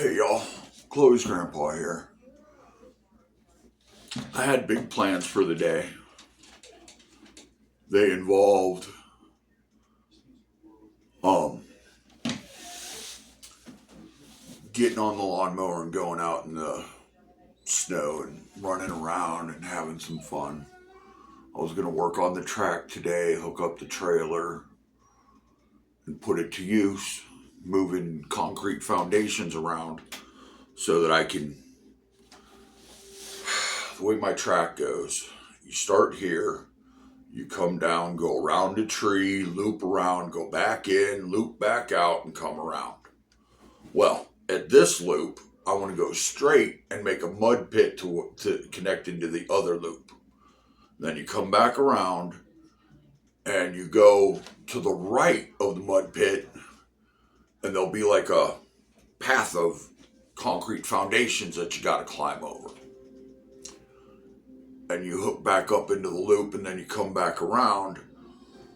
Hey y'all, Chloe's grandpa here. I had big plans for the day. They involved um getting on the lawnmower and going out in the snow and running around and having some fun. I was gonna work on the track today, hook up the trailer and put it to use, moving concrete foundations around so that I can, the way my track goes, you start here, you come down, go around a tree, loop around, go back in, loop back out, and come around. Well, at this loop, I want to go straight and make a mud pit to connect into the other loop. Then you come back around and you go to the right of the mud pit, and there'll be like a path of concrete foundations that you got to climb over. And you hook back up into the loop, and then you come back around.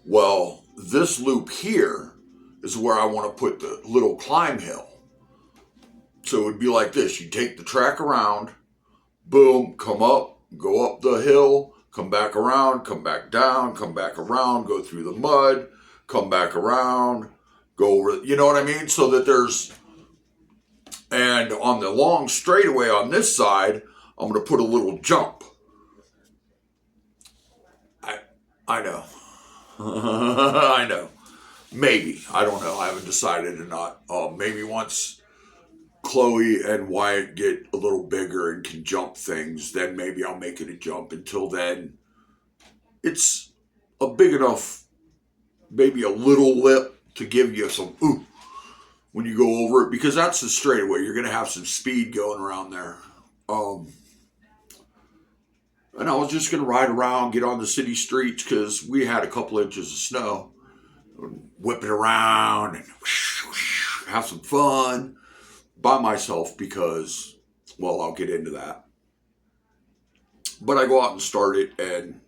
Well, this loop here is where I want to put the little climb hill. So it would be like this. You take the track around, boom, come up, go up the hill, come back around, come back down, come back around, go through the mud, come back around, go over, you know what I mean? So that there's, and on the long straightaway on this side, I'm going to put a little jump. I know. I know. Maybe. I don't know. I haven't decided or not. Maybe once Chloe and Wyatt get a little bigger and can jump things, then maybe I'll make it a jump. Until then, it's a big enough, maybe a little lip to give you some ooh when you go over it, because that's the straightaway. You're going to have some speed going around there. And I was just going to ride around, get on the city streets, because we had a couple inches of snow. Whip it around and have some fun by myself because, well, I'll get into that. But I go out and start it, and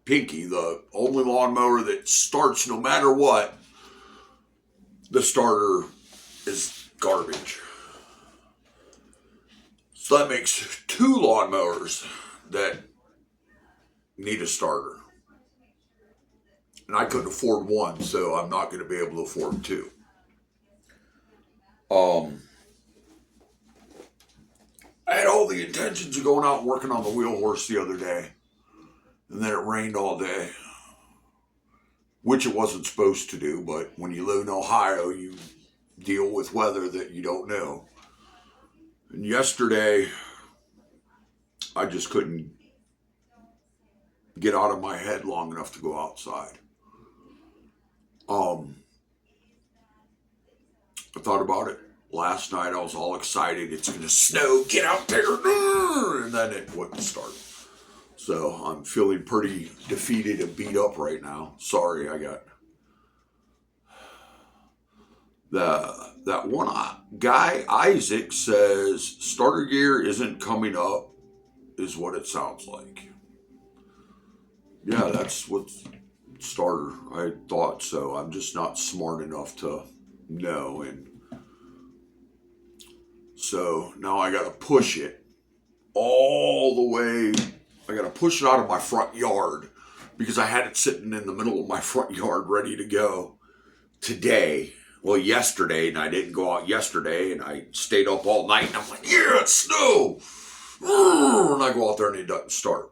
Pinky, the only lawnmower that starts no matter what, the starter is garbage. So that makes two lawnmowers that need a starter. And I couldn't afford one, so I'm not going to be able to afford two. I had all the intentions of going out and working on the wheel horse the other day. And then it rained all day. Which it wasn't supposed to do, but when you live in Ohio, you deal with weather that you don't know. And yesterday, I just couldn't get out of my head long enough to go outside. I thought about it last night. I was all excited. It's going to snow. Get out there. And then it wouldn't start. So I'm feeling pretty defeated and beat up right now. Sorry, I got that one guy, Isaac, says starter gear isn't coming up, is what it sounds like. Yeah, that's what starter. I thought so. I'm just not smart enough to know. And so now I got to push it all the way. I got to push it out of my front yard because I had it sitting in the middle of my front yard ready to go today. Well, yesterday, and I didn't go out yesterday, and I stayed up all night, and I'm like, yeah, it's snow. And I go out there and it doesn't start.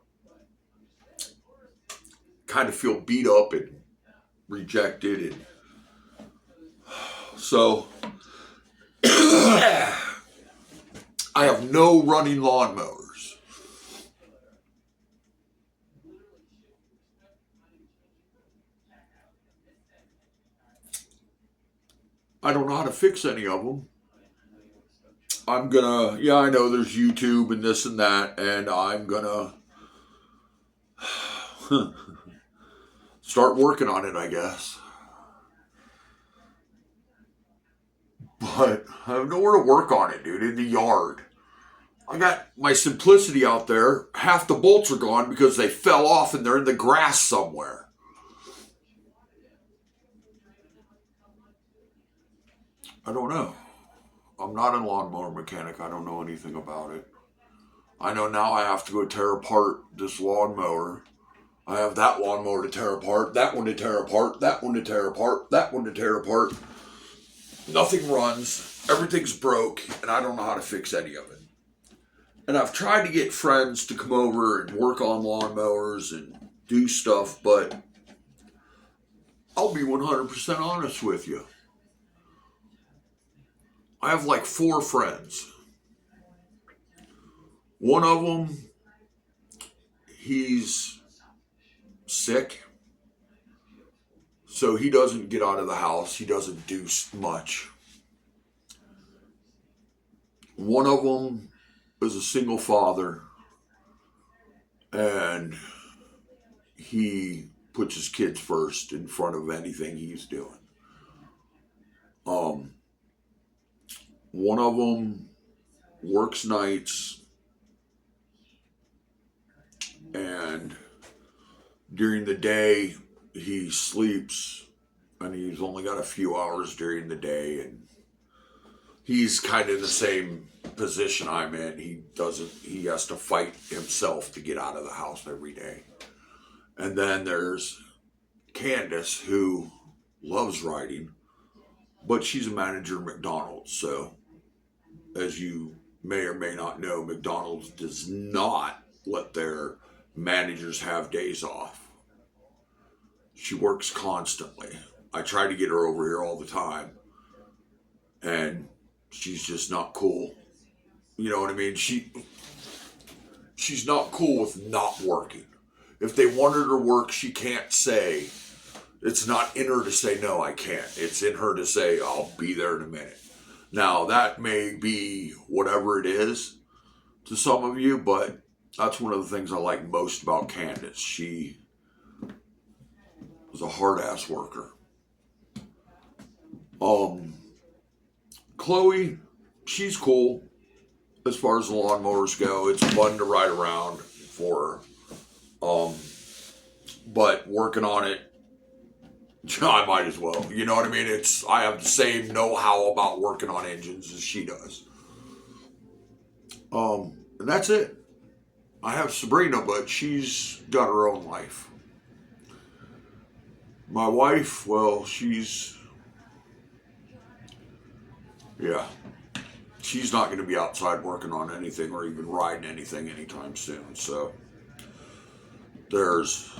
Kind of feel beat up and rejected, and so I have no running lawnmowers. I don't know how to fix any of them. I know there's YouTube and this and that, and I'm gonna start working on it, I guess. But I have nowhere to work on it, dude, in the yard. I got my Simplicity out there. Half the bolts are gone because they fell off and they're in the grass somewhere. I don't know. I'm not a lawnmower mechanic. I don't know anything about it. I know now I have to go tear apart this lawnmower. I have that lawnmower to tear apart, that one to tear apart, that one to tear apart, that one to tear apart. Nothing runs. Everything's broke, and I don't know how to fix any of it. And I've tried to get friends to come over and work on lawnmowers and do stuff, but I'll be 100% honest with you. I have like 4 friends. One of them, he's sick, so he doesn't get out of the house. He doesn't do much. One of them is a single father, and he puts his kids first in front of anything he's doing. One of them works nights, and during the day he sleeps, and he's only got a few hours during the day, and he's kind of in the same position I'm in. He has to fight himself to get out of the house every day. And then there's Candace, who loves riding, but she's a manager at McDonald's. So, as you may or may not know, McDonald's does not let their managers have days off. She works constantly. I try to get her over here all the time, and she's just not cool. You know what I mean? She's not cool with not working. If they want her to work, she can't say, it's not in her to say, no, I can't. It's in her to say, I'll be there in a minute. Now, that may be whatever it is to some of you, but that's one of the things I like most about Candace. She was a hard-ass worker. Chloe, she's cool as far as the lawnmowers go. It's fun to ride around for her. But working on it, I might as well. You know what I mean? I have the same know-how about working on engines as she does. And that's it. I have Sabrina, but she's got her own life. My wife, well, she's not going to be outside working on anything or even riding anything anytime soon. So there's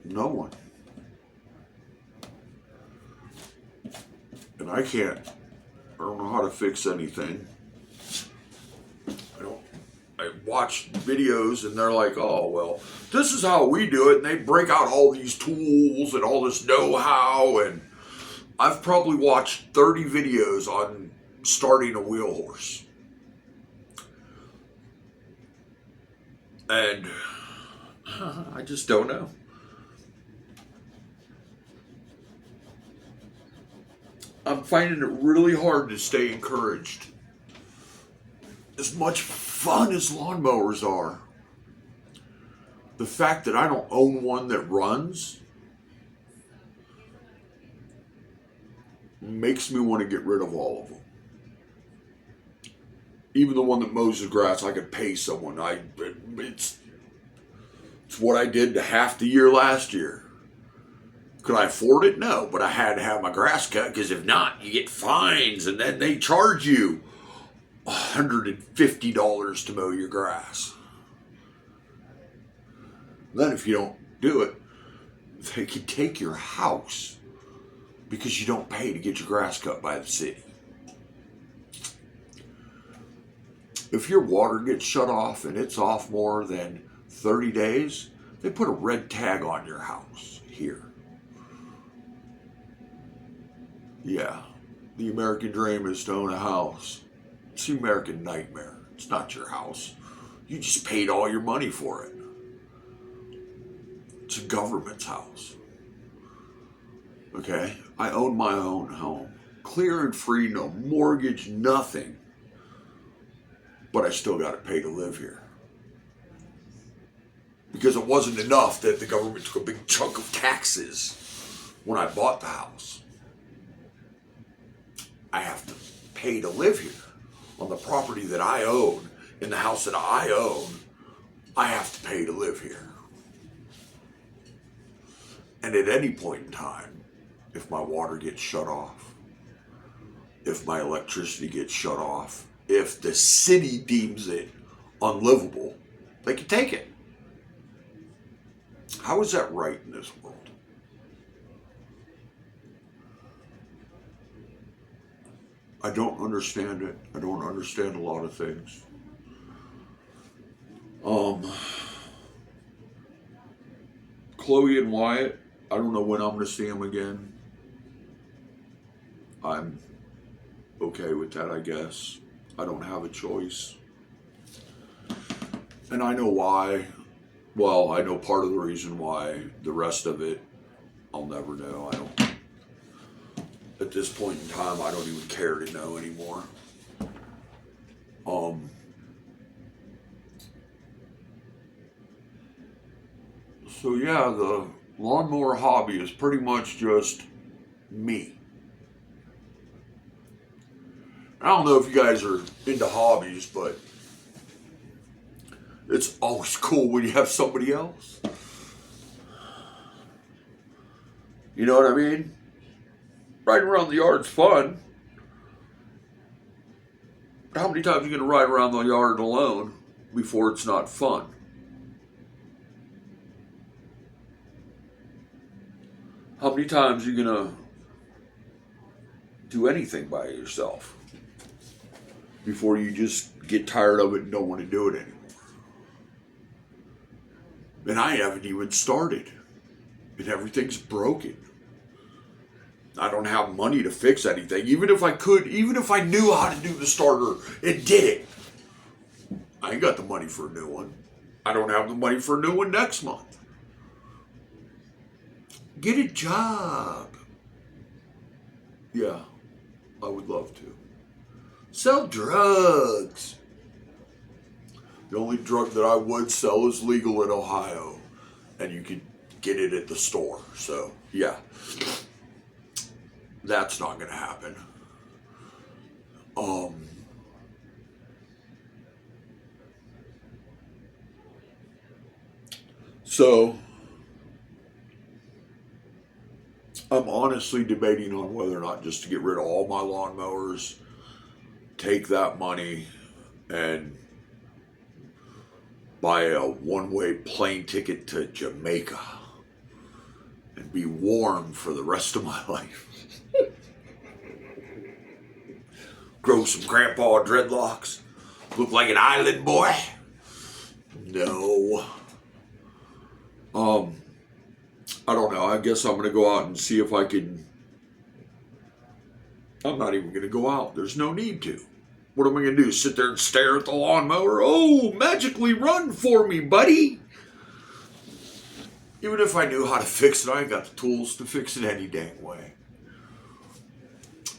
no one. And I don't know how to fix anything. I watch videos and they're like, oh, well, this is how we do it. And they break out all these tools and all this know-how. And I've probably watched 30 videos on starting a wheel horse. And I just don't know. I'm finding it really hard to stay encouraged. As much fun as lawnmowers are, the fact that I don't own one that runs makes me want to get rid of all of them. Even the one that mows the grass, I could pay someone. It's what I did half the year last year. Could I afford it? No, but I had to have my grass cut, because if not, you get fines, and then they charge you $150 to mow your grass. Then if you don't do it, they can take your house because you don't pay to get your grass cut by the city. If your water gets shut off and it's off more than 30 days, they put a red tag on your house here. Yeah, the American dream is to own a house. It's the American nightmare. It's not your house. You just paid all your money for it. It's a government's house. Okay? I own my own home. Clear and free, no mortgage, nothing. But I still got to pay to live here. Because it wasn't enough that the government took a big chunk of taxes when I bought the house. I have to pay to live here. On the property that I own, in the house that I own, I have to pay to live here. And at any point in time, if my water gets shut off, if my electricity gets shut off, if the city deems it unlivable, they can take it. How is that right in this world? I don't understand it. I don't understand a lot of things. Chloe and Wyatt, I don't know when I'm going to see them again. I'm okay with that, I guess. I don't have a choice. And I know why. Well, I know part of the reason why. The rest of it, I'll never know. At this point in time, I don't even care to know anymore. So yeah, the lawnmower hobby is pretty much just me. I don't know if you guys are into hobbies, but it's always cool when you have somebody else. You know what I mean? Riding around the yard's fun. How many times are you going to ride around the yard alone before it's not fun? How many times are you going to do anything by yourself before you just get tired of it and don't want to do it anymore? And I haven't even started. And everything's broken. I don't have money to fix anything. Even if I could, even if I knew how to do the starter and did it, I ain't got the money for a new one. I don't have the money for a new one next month. Get a job. Yeah, I would love to. Sell drugs. The only drug that I would sell is legal in Ohio, and you could get it at the store. So, yeah. That's not going to happen. So, I'm honestly debating on whether or not just to get rid of all my lawnmowers, take that money, and buy a one-way plane ticket to Jamaica and be warm for the rest of my life. Grow some grandpa dreadlocks. Look like an island boy. No. I don't know. I guess I'm going to go out and see if I can. I'm not even going to go out. There's no need to. What am I going to do? Sit there and stare at the lawnmower? Oh, magically run for me, buddy. Even if I knew how to fix it, I ain't got the tools to fix it any dang way.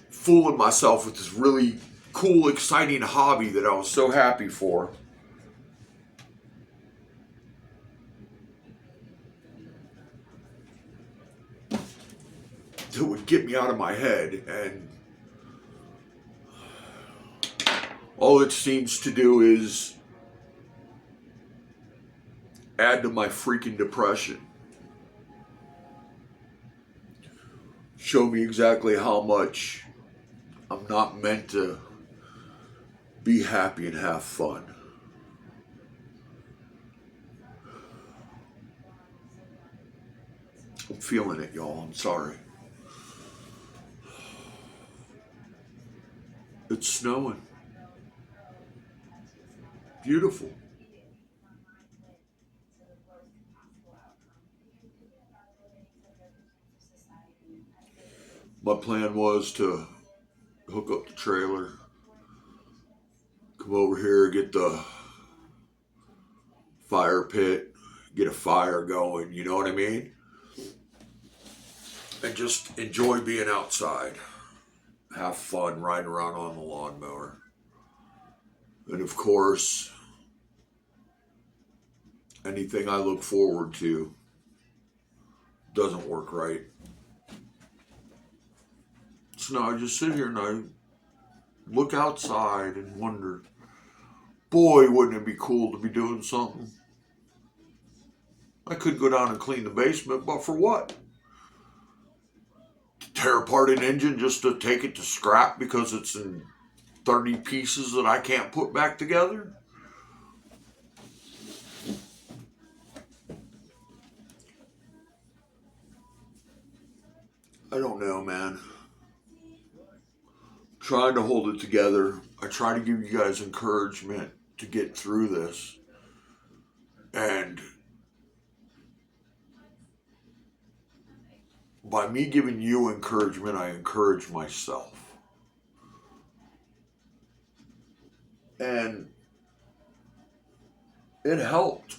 Fooling myself with this really cool, exciting hobby that I was so happy for. That would get me out of my head, and all it seems to do is add to my freaking depression. Show me exactly how much I'm not meant to be happy and have fun. I'm feeling it, y'all. I'm sorry. It's snowing. Beautiful. My plan was to hook up the trailer, come over here, get the fire pit, get a fire going, you know what I mean? And just enjoy being outside. Have fun riding around on the lawnmower. And of course, anything I look forward to doesn't work right. So now I just sit here and look outside and wonder, boy, wouldn't it be cool to be doing something? I could go down and clean the basement, but for what? Tear apart an engine just to take it to scrap because it's in 30 pieces that I can't put back together? I don't know, man. Trying to hold it together. I try to give you guys encouragement to get through this. And by me giving you encouragement, I encourage myself. And it helped.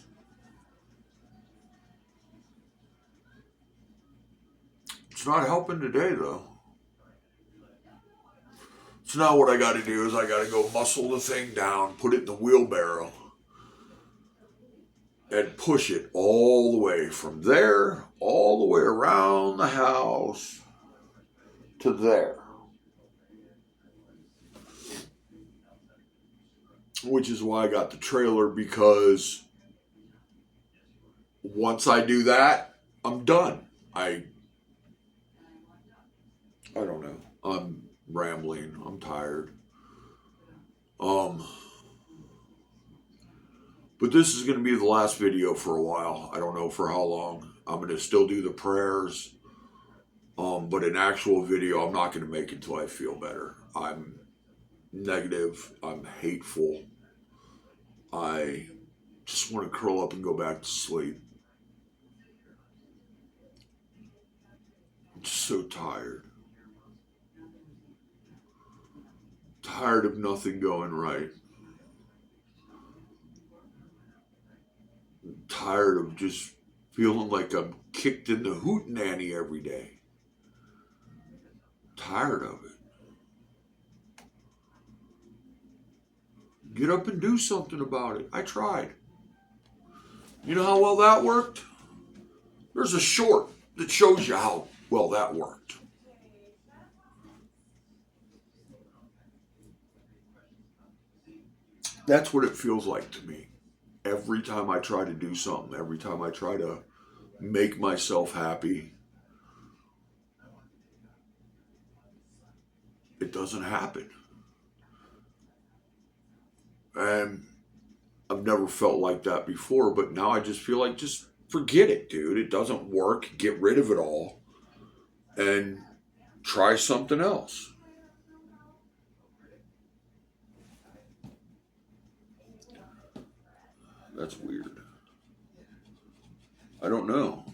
It's not helping today, though. So now what I got to do is I got to go muscle the thing down, put it in the wheelbarrow, and push it all the way from there, all the way around the house to there. Which is why I got the trailer, because once I do that, I'm done. I don't know. I'm rambling. I'm tired. But this is going to be the last video for a while. I don't know for how long. I'm going to still do the prayers. But an actual video, I'm not going to make until I feel better. I'm negative. I'm hateful. I just want to curl up and go back to sleep. I'm just so tired. Tired of nothing going right. I'm tired of just feeling like I'm kicked in the hootenanny every day. Tired of it. Get up and do something about it. I tried. You know how well that worked? There's a short that shows you how well that worked. That's what it feels like to me. Every time I try to do something, every time I try to make myself happy, it doesn't happen. And I've never felt like that before, but now I just feel like, just forget it, dude. It doesn't work. Get rid of it all and try something else. That's weird. I don't know.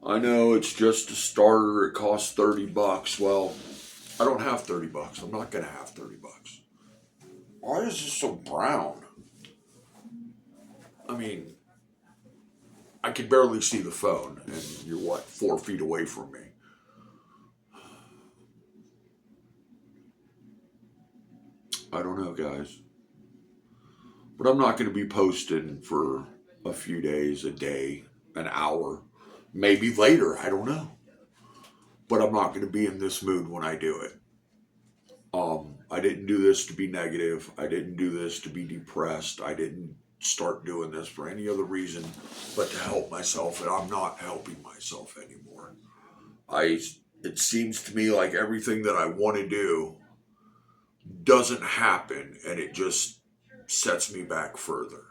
I know it's just a starter. It costs $30. Well, I don't have $30. I'm not going to have $30. Why is this so brown? I mean, I can barely see the phone, and you're what, 4 feet away from me. I don't know, guys. But I'm not going to be posting for a few days, a day, an hour, maybe later. I don't know. But I'm not going to be in this mood when I do it. I didn't do this to be negative. I didn't do this to be depressed. I didn't start doing this for any other reason but to help myself, and I'm not helping myself anymore. It seems to me like everything that I want to do doesn't happen, and it just sets me back further.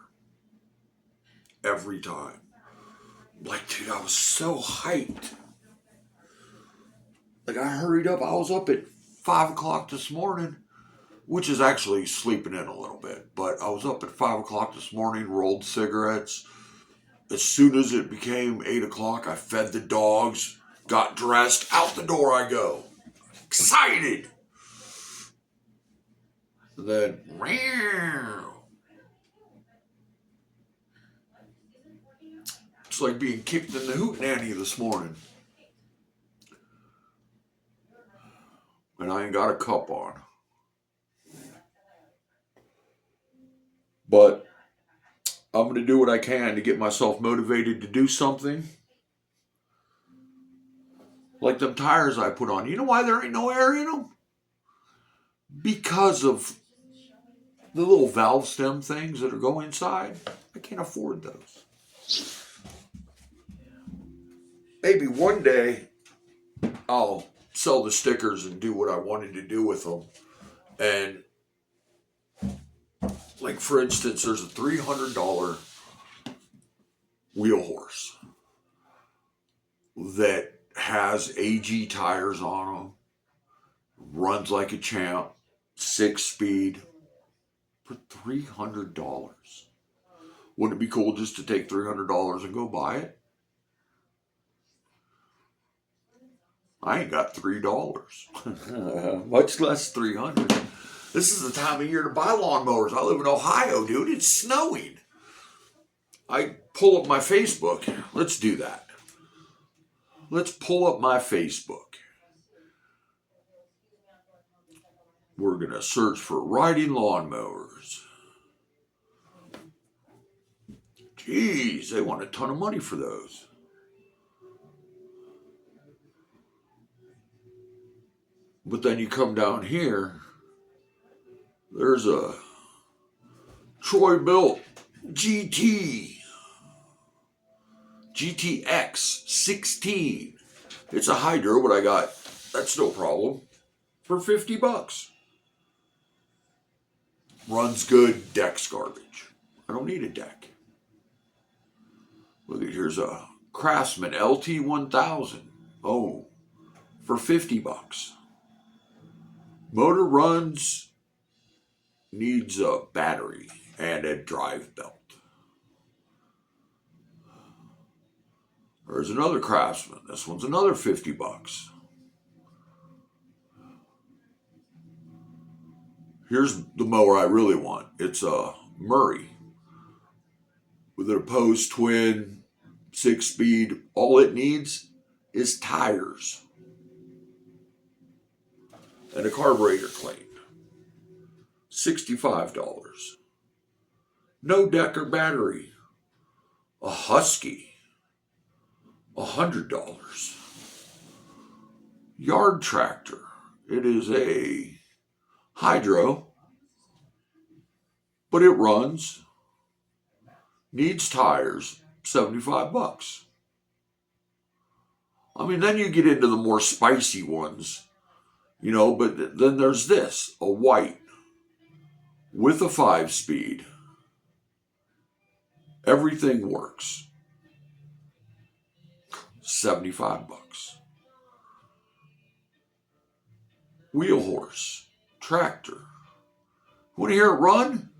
Every time. Like, dude, I was so hyped. Like, I hurried up. I was up at 5 o'clock this morning, which is actually sleeping in a little bit. But I was up at 5 o'clock this morning, rolled cigarettes. As soon as it became 8 o'clock, I fed the dogs, got dressed, out the door I go. Excited! And then, it's like being kicked in the hootenanny this morning. And I ain't got a cup on. But I'm going to do what I can to get myself motivated to do something. Like them tires I put on. You know why there ain't no air in them? because of the little valve stem things that are going inside. I can't afford those. Maybe one day I'll sell the stickers and do what I wanted to do with them. And like, for instance, there's a $300 wheel horse that has AG tires on them, runs like a champ, 6-speed, for $300. Wouldn't it be cool just to take $300 and go buy it? I ain't got $3, much less $300. This is the time of year to buy lawnmowers. I live in Ohio, dude. It's snowing. I pull up my Facebook. Let's do that. Let's pull up my Facebook. We're going to search for riding lawnmowers. Jeez, they want a ton of money for those. But then you come down here, there's a Troy-Bilt GTX 16. It's a hydro, but I got, that's no problem, for $50. Runs good, deck's garbage. I don't need a deck. Look at, here's a Craftsman LT1000. Oh, for $50. Motor runs, needs a battery and a drive belt. There's another Craftsman. This one's another $50. Here's the mower I really want. It's a Murray with an opposed twin, 6-speed. All it needs is tires and a carburetor clean. $65. No deck or battery. A Husky. $100. Yard tractor. It is a hydro, but it runs. Needs tires. $75. I mean, then you get into the more spicy ones, you know, but then there's this, a white with a 5-speed. Everything works. $75. Wheel horse, tractor. Want to hear it run?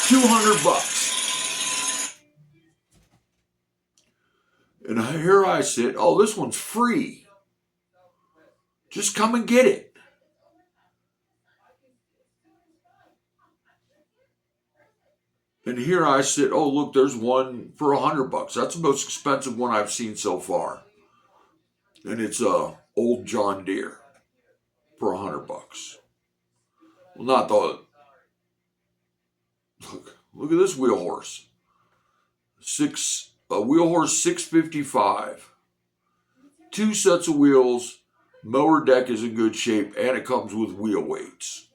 $200. And here I sit. Oh, this one's free. Just come and get it. And here I sit. Oh, look, there's one for $100. That's the most expensive one I've seen so far. And it's a old John Deere for $100. Well, not the. Look at this wheel horse. A wheel horse 655. 2 sets of wheels. Mower deck is in good shape, and it comes with wheel weights.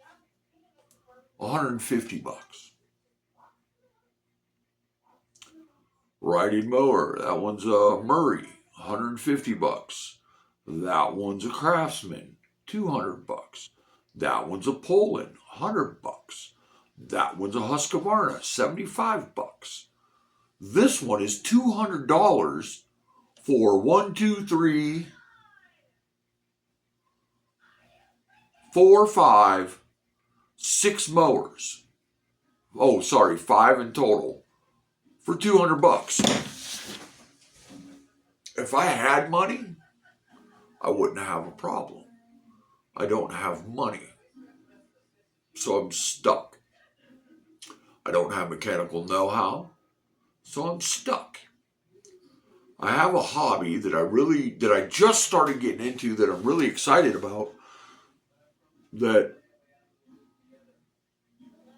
$150. Riding mower. That one's a Murray. $150. That one's a Craftsman. $200. That one's a Poland. $100. That one's a Husqvarna. $75. This one is $200 for 1, 2, 3, 4, 5, 6 mowers. Oh, sorry, 5 in total for $200. If I had money, I wouldn't have a problem. I don't have money, so I'm stuck. I don't have mechanical know-how, so I'm stuck. I have a hobby that I just started getting into that I'm really excited about, that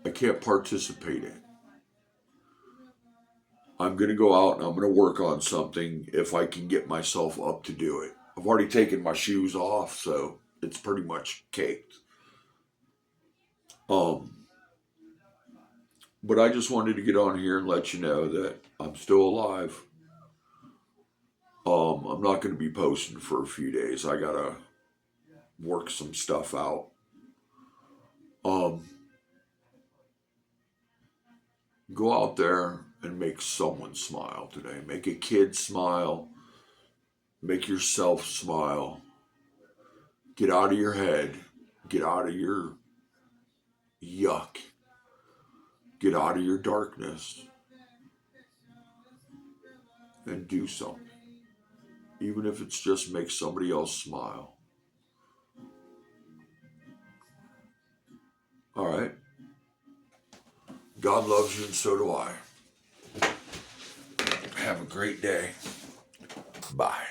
I can't participate in. I'm I'm going to go out and I'm going to work on something if I can get myself up to do it. I've already taken my shoes off, so it's pretty much caked. Um, but I just wanted to get on here and let you know that I'm still alive. I'm not going to be posting for a few days. I gotta work some stuff out. Um, go out there and make someone smile today. Make a kid smile. Make yourself smile. Get out of your head. Get out of your yuck. Get out of your darkness and do something. Even if it's just make somebody else smile. All right. God loves you and so do I. Have a great day. Bye.